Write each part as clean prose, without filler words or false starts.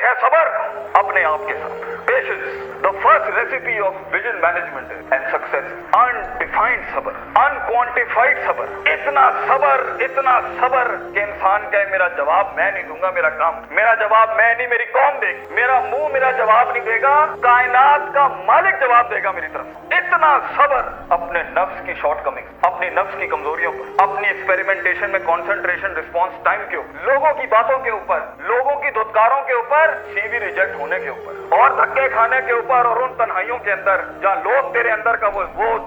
है सबर अपने आप के साथ। Patience, the first recipe of vision management and success. Undefined सबर, अनक्वांटिफाइड सबर, इतना सबर कि इंसान कहे मेरा जवाब मैं नहीं दूंगा, मेरा काम, मेरा जवाब मैं नहीं, मेरी कौम देगी, मेरा मुंह मेरा जवाब नहीं देगा, कायनात का मालिक जवाब देगा मेरी तरफ। इतना सबर अपने नफ्स की शॉर्टकमिंग, अपनी नफ्स की कमजोरियों पर, अपनी एक्सपेरिमेंटेशन में कंसंट्रेशन रिस्पांस टाइम के ऊपर, लोगों की बातों के ऊपर, लोगों की धुतकारों के ऊपर, सीवी रिजेक्ट होने के ऊपर और धक्के खाने के ऊपर, और उन तन्हाइयों के अंदर जहाँ लोग तेरे अंदर का वो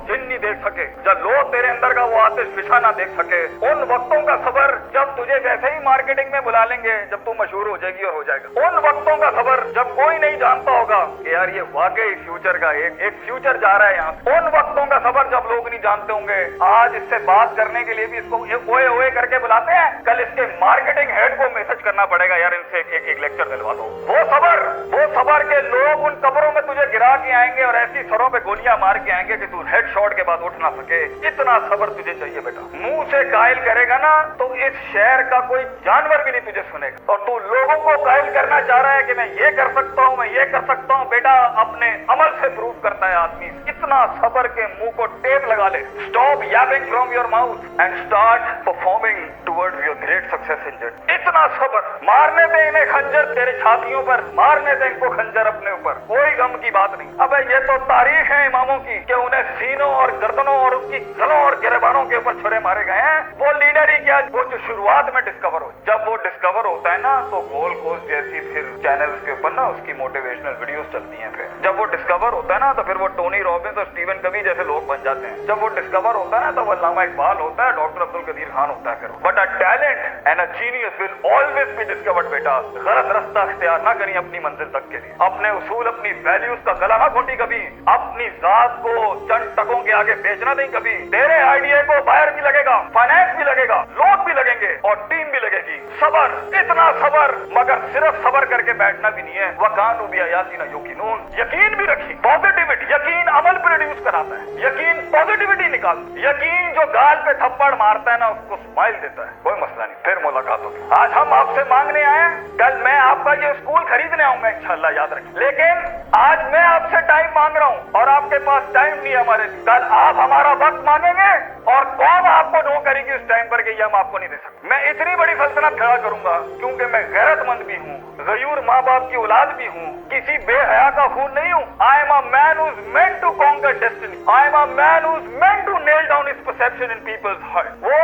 जिन नहीं देख सके, जहाँ लोग तेरे अंदर का वो आतिश फिशा ना देख सके, उन वक्तों का सबर जब तुझे वैसे ही मार्केटिंग में बुला लेंगे जब तू मशहूर हो जाएगी और हो जाएगा। उन वक्तों का सबर जब कोई नहीं जानता होगा कि यार ये वाकई फ्यूचर का एक फ्यूचर जा रहा है यहाँ। उन वक्तों का सबर जब लोग नहीं जानते होंगे, आज इससे बात करने के लिए भी इसको ओए ओए करके बुलाते हैं, कल इसके मार्केटिंग हेड को मैसेज करना पड़ेगा यार इनसे एक लेक्चर दिलवा दो। वो सबर के लोग उन कब्रों में तुझे गिरा के आएंगे और ऐसी सरों पे गोलियां मार के आएंगे कि तू हेड शॉट के बाद उठ ना सके। इतना सबर तुझे चाहिए बेटा। मुंह से कायल करेगा ना तो इस शहर का कोई जानवर भी नहीं तुझे सुनेगा, और तू लोगों को कायल करना चाह रहा है कि मैं ये कर सकता हूँ, मैं ये कर सकता हूँ। बेटा अपने अमल से प्रूव करता है आदमी। इतना सबर के मुंह को टेप लगा ले। Stop Yaping from your mouth and start performing towards your great success in journey. इतना सबर। मारने दे इन्हें खंजर तेरे छातियों पर, मारने दे इनको खंजर अपने ऊपर, कोई गम की बात नहीं। अबे ये तो तारीख है इमामों की कि उन्हें सीनों और गर्दनों और उसकी गलों और गिरबानों के ऊपर छुरे मारे गए हैं। वो लीडर ही क्या, वो जो शुरुआत में डिस्कवर हो, जब वो डिस्कवर होता है ना तो गोल कोस्ट जैसी फिर चैनल्स के ऊपर ना उसकी मोटिवेशनल वीडियोस चलती हैं। फिर जब वो डिस्कवर होता है ना तो फिर वो टोनी रॉबिन्स और स्टीवन कवी जैसे लोग बन जाते हैं। जब वो डिस्कवर होता है ना तो वो अल्लामा इकबाल होता है, डॉक्टर अब्दुल कदीर खान होता है। फिर but a talent and a genius will always be discovered. बेटा गलत रास्ता इख्तियार ना करिए अपनी मंजिल तक के लिए। अपने उसूल, अपनी वैल्यूज का गला ना घोटी कभी। अपनी जात को चंद टकों के आगे बेचना नहीं कभी। तेरे आइडिया को बाहर भी लगेगा, फाइनेंस भी लगेगा, लोग भी लगेंगे और टीम भी लगेगी। सबर, इतना सबर, मगर सिर्फ सबर करके बैठना भी नहीं है। वकानु बिआयातिना युकिनून, यकीन भी रखी। पॉजिटिविटी, यकीन अमल प्रोड्यूस कराता है। यकीन पॉजिटिविटी निकाल। यकीन जो गाल पे थप्पड़ मारता है ना उसको स्माइल देता है। कोई मसला नहीं, फिर मुलाकात होगी। आज हम आपसे मांगने आए, कल मैं आपका ये स्कूल खरीदने आऊंगा इंशाल्लाह, याद रखें। लेकिन आज मैं आपसे टाइम मांग रहा हूँ और आपके पास टाइम नहीं है हमारे। कल आप हमारा वक्त मांगेंगे और कौन आपको नो करेगी उस टाइम पर कि ये हम आपको नहीं दे सकते। मैं इतनी बड़ी सल्तनत खड़ा करूंगा क्योंकि मैं गैरतमंद भी हूँ, गयूर माँ बाप की औलाद भी हूँ, किसी बेहया का खून नहीं हूँ। I am a man who is meant to conquer destiny. I am a man who is meant to nail down his perception in people's heart. वो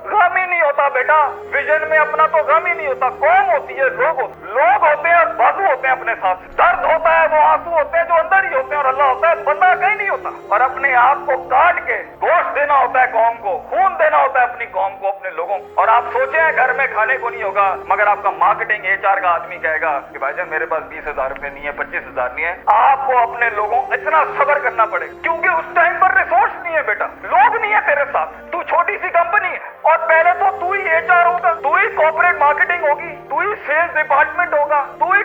गम ही नहीं होता बेटा, विजन में अपना तो गम ही नहीं होता। कौन होती है? लोग होते हैं और बाजू होते हैं अपने साथ। दर्द होता है, वो आंसू होते हैं जो अंदर ही होते हैं, और अल्लाह होता है, बंदा कहीं नहीं होता। और अपने आप को काट के गोश्त देना होता है कौम को, खून देना होता है अपनी कौम को, अपने लोगों को। और आप सोचे घर में खाने को नहीं होगा, मगर आपका मार्केटिंग HR का आदमी कहेगा कि भाईजान मेरे पास 20,000 रुपए नहीं है, 25,000 नहीं है। आपको अपने लोगों इतना सब्र करना पड़ेगा क्योंकि उस टाइम पर रिसोर्स नहीं है बेटा, लोग नहीं है तेरे साथ। तू छोटी सी कंपनी है और पहले तो तू ही HR होगा, तू ही कॉर्पोरेट मार्केटिंग होगी, तू ही सेल्स डिपार्टमेंट होगा, तू ही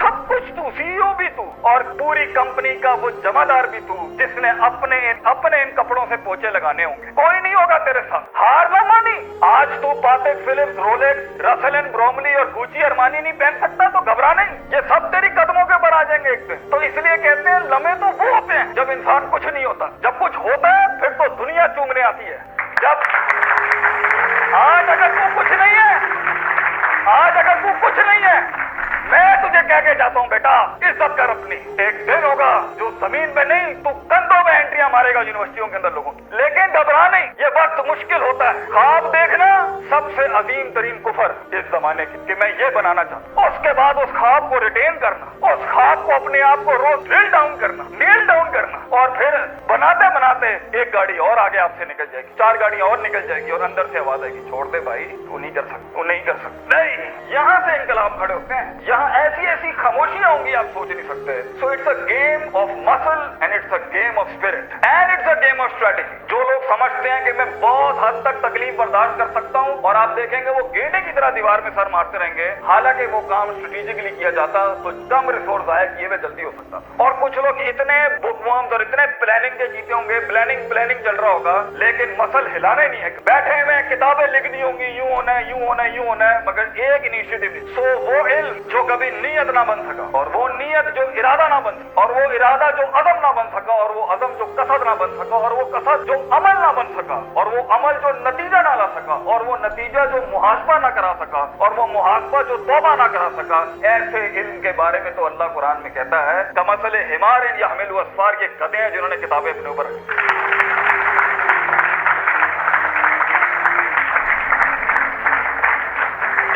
सब कुछ, तू CEO भी तू, और पूरी कंपनी का वो जमादार भी तू, जिसने अपने इन कपड़ों से पोछे लगाने होंगे। कोई नहीं होगा तेरे साथ। हार ना मानी। आज तू पातेक Philips, Rolex, Russell and Bromley और गुची अरमानी नहीं पहन सकता तो घबरा नहीं, ये सब तेरी कदमों के ऊपर आ जाएंगे एक दिन। तो इसलिए कहते हैं लम्हे तो वो होते हैं जब इंसान कुछ नहीं होता। जब कुछ होता है फिर तो दुनिया चूमने आती है। जब आज अगर तू कुछ नहीं है, मैं तुझे कह के जाता हूँ बेटा, इज्जत कर अपनी। एक दिन होगा जो जमीन पे नहीं, तू कंधों में एंट्रियां मारेगा यूनिवर्सिटियों के अंदर लोगों की। लेकिन घबरा नहीं, ये वक्त मुश्किल होता है। ख्वाब देखना सबसे अजीम तरीन कुफर इस जमाने की, कि मैं ये बनाना चाहता हूँ। उसके बाद उस ख्वाब को रिटेन करना, उस ख्वाब को अपने आप को रोज ड्रिल डाउन करना, नील डाउन करना, और फिर बनाते बनाते एक गाड़ी और आगे आपसे निकल जाएगी, 4 गाड़ियां और निकल जाएगी, और अंदर से आवाज आएगी, छोड़ दे भाई, तू नहीं कर सकता, तू नहीं कर सकता। नहीं, यहाँ से इनकलाब खड़े होते हैं। यहाँ ऐसी खामोशियां होंगी आप सोच नहीं सकते। So it's a game of muscle and it's a game of spirit and it's a game of strategy. जो लोग समझते हैं कि मैं बहुत हद तक तकलीफ बर्दाश्त कर सकता हूँ, और आप देखेंगे वो गेंडे की तरह दीवार में सर मारते रहेंगे, हालांकि वो काम स्ट्रेटेजिकली किया जाता तो कम रिसोर्स आया किए हुए जल्दी हो सकता। और कुछ लोग इतने बुकवर्म्स और इतने प्लानिंग के जीते होंगे, प्लानिंग चल रहा होगा, लेकिन मसल हिलाना ही नहीं है, बैठे हुए किताबें लिख दी होंगी, यूं होना है, यूं होना है, यूं होना है, मगर एक इनिशिएटिव नहीं। सो वो इल्म जो कभी नीयत ना बन सका, और वो नीयत जो इरादा ना बन सका, और वो इरादा जो अज़म ना बन सका, और वो अज़म जो कसद ना बन सका, और वो कसद जो अमल ना बन सका, और वो अमल जो नतीजा ना ला सका, और वो नतीजा जो मुहासबा ना करा सका, और वो मुहासबा जो तौबा ना करा सका, ऐसे इल्म के बारे में तो अल्लाह कुरान में कहता है कमसले हिमारिन यहमिलु अस्फार, ये गधे हैं जिन्होंने किताबें अपने ऊपर रखी।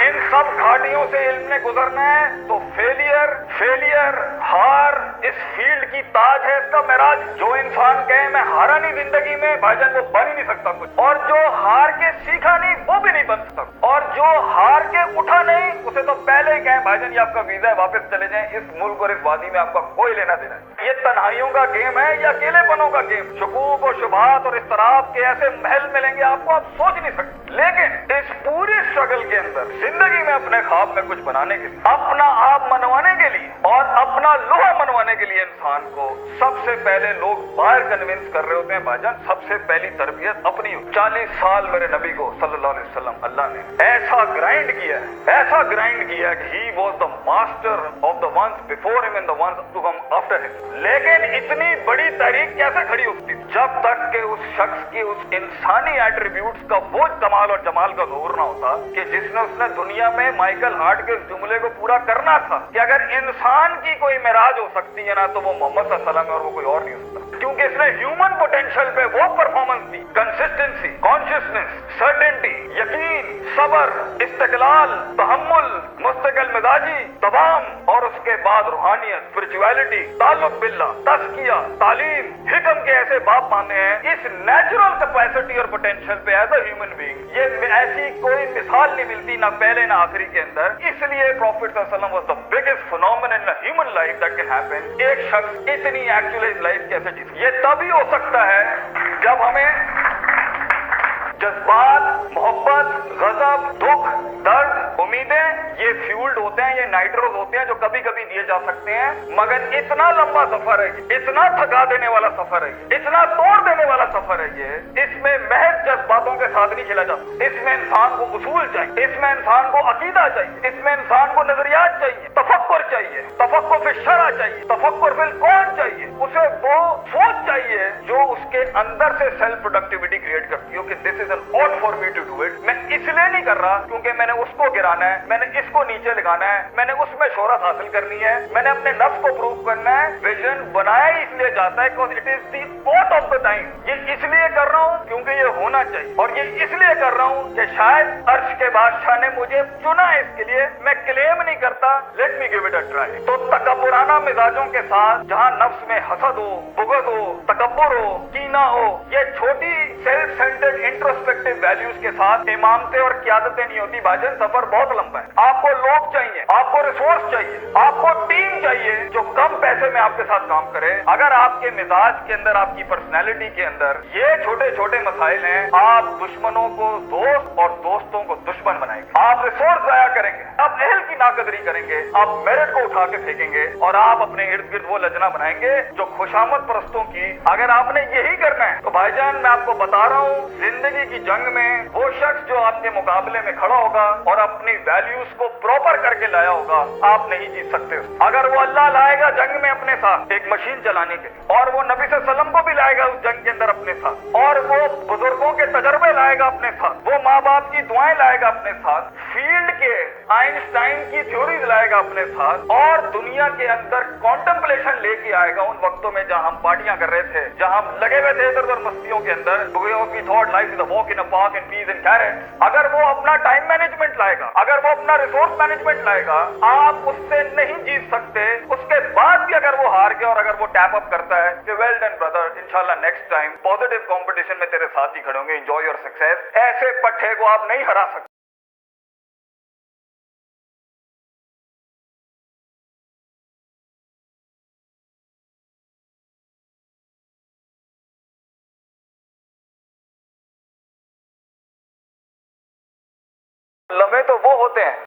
इन सब घाटियों से इल्म ने गुजरना है तो फेलियर हार इस फील्ड की ताज है, इसका महराज। जो इंसान कहे मैं हारा नहीं जिंदगी में, भाईजान वो बन ही नहीं सकता कुछ, और जो हार के सीखा नहीं वो भी नहीं बन सकता, और जो हार के उठा नहीं उसे तो पहले ही कहे भाईजान ये आपका वीजा है, वापस चले जाएं, इस मुल्क और इस वादी में आपका कोई लेना देना है। ये तन्हाइयों का गेम है या अकेलेपनों का गेम? शकूक और शुबहात और इस्तराब के ऐसे महल मिलेंगे आपको, आप सोच नहीं सकते। लेकिन इस पूरी स्ट्रगल के अंदर जिंदगी में अपने ख्वाब में कुछ बनाने के लिए, अपना आप मनवाने के लिए और अपना लोहा मनवाने के लिए इंसान को सबसे पहले लोग बाहर कन्विंस कर रहे होते हैं भाईजान, सबसे पहली तरबियत अपनी। 40 साल मेरे नबी को सल्लल्लाहु अलैहि वसल्लम अल्लाह ने ऐसा ग्राइंड किया कि he was the master of the ones before him and the ones to come after him. लेकिन इतनी बड़ी तहरीक कैसे खड़ी होती जब तक कि उस शख्स की उस इंसानी एट्रीब्यूट्स का वो कमाल और जमाल का ज़हूर ना होता कि जिसने उसने दुनिया में माइकल हार्ट के जुमले को पूरा करना था कि अगर इंसान की कोई मेराज हो सकती है ना तो वो मोहम्मद सल्लल्लाहु अलैहि वसल्लम है और वो कोई और नहीं हो सकता, क्योंकि इसने ह्यूमन पोटेंशियल पे वो परफॉर्मेंस दी, कंसिस्टेंसी, कॉन्शियसनेस, सर्टेनिटी, यकीन, सबर, इस्तिकलाल, तहम्मुल, मुस्तकिल मिजाजी, तमाम, और उसके बाद रूहानियत, स्पिरिचुअलिटी, ताल्लुक बिल्लाह, तज़किया, तालीम, हिकम के ऐसे बाप माने हैं। इस नेचुरल कैपेसिटी और पोटेंशियल पे एज अ ह्यूमन बीइंग ये ऐसी कोई मिसाल नहीं मिलती, ना पहले ना आखिरी के अंदर। इसलिए प्रॉफिट सल्लल्लाहु अलैहि वसल्लम was the biggest phenomenon in human life that can happen. एक शख्स इतनी एक्चुअलाइज लाइफ कैसे जी, ये तभी हो सकता है जब हमें जज्बात, मोहब्बत, गजब, दुख, दर्द, उम्मीदें, ये फ्यूल्ड होते हैं, ये नाइट्रोज होते हैं जो कभी कभी दिए जा सकते हैं, मगर इतना लंबा सफर है, इतना थका देने वाला सफर है, इतना तोड़ देने वाला सफर है ये, इसमें महज जज्बातों के साथ नहीं खेला जाता। इसमें इंसान को उसूल चाहिए, इसमें इंसान को अकीदा चाहिए, इसमें इंसान को नजरियात चाहिए, तफक्कुर चाहिए, तफक्कुर फिर शरा चाहिए, तफक्कुर फिर कौन चाहिए, उसे वो सोच चाहिए जो उसके अंदर से सेल्फ प्रोडक्टिविटी क्रिएट करती हो कि this is an ought for me to do it। मैं इसलिए नहीं कर रहा क्योंकि मैंने उसको गिराना है, मैंने इसको नीचे लगाना है, मैंने उसमें शोहरत हासिल करनी है, मैंने अपने नफ्स को प्रूव करना है। विजन बनाया ही इसलिए जाता है because it is the ought of the time. ये इसलिए कर रहा हूँ क्योंकि ये होना चाहिए, और ये इसलिए कर रहा हूँ कि शायद अर्श के बादशाह ने मुझे चुना है इसके लिए। मैं क्लेम नहीं करता, let me give it a try. तो तकब्बुराना मिजाजों के साथ जहाँ नफ्स में हसद हो, बुग़्ज़ हो, तकब्बुर हो, कीना हो, ये छोटी सेल्फ सेंटर्ड इंट्रोस्पेक्टिव वैल्यूज के साथ इमामतें और क़यादतें नहीं होती भाईजान। सफर बहुत लंबा है, आपको लोग चाहिए, आपको रिसोर्स चाहिए, आपको टीम चाहिए जो कम पैसे में आपके साथ काम करे। अगर आपके मिजाज के अंदर, आपकी पर्सनैलिटी के अंदर ये छोटे छोटे मसाइल हैं, आप दुश्मनों को दोस्त और दोस्तों को दुश्मन बनाएंगे, आप रिसोर्स जाया करेंगे, आप अहल की नाकदरी करेंगे, आप मेरिट को उठा के फेंकेंगे, और आप अपने इर्द गिर्द वो लजना बनाएंगे जो खुशामद परस्तों की। अगर आपने यही करना है तो भाईजान मैं आपको बता रहा हूँ, जिंदगी की जंग में वो शख्स जो आपके मुकाबले में खड़ा होगा और अपनी वैल्यूज को प्रॉपर करके लाया होगा, आप नहीं जीत सकते। अगर वो अल्लाह लाएगा जंग में अपने साथ एक मशीन चलाने के, और वो नबी सल्लल्लाहु अलैहि वसल्लम को भी लाएगा उस जंग के अंदर अपने साथ, और वो बुजुर्गों के तजर्बे लाएगा अपने साथ, वो माँ बाप की दुआएं लाएगा अपने साथ, फील्ड के आइंस्टाइन की थ्योरीज लाएगा अपने साथ, और दुनिया के अंदर कॉन्टेम्पलेशन लेके आएगा उन वक्तों में जहां हम पार्टियां कर रहे थे, जहां हम लगे हुए थे इधर उधर मस्तियों के अंदर। We thought life is a walk in a park and peas and carrots। अगर वो अपना टाइम मैनेजमेंट लाएगा, अगर वो अपना रिसोर्स मैनेजमेंट लाएगा, आप उससे नहीं जीत सकते। उसके बाद भी अगर वो हार गया और अगर वो टैप अप करता है कि वेल डन ब्रदर, इंशाल्लाह नेक्स्ट टाइम पॉजिटिव कंपटीशन में तेरे साथ ही खड़े होंगे, एंजॉय योर सक्सेस, ऐसे पट्टे को आप नहीं हरा सकते। लम्हे तो वो होते हैं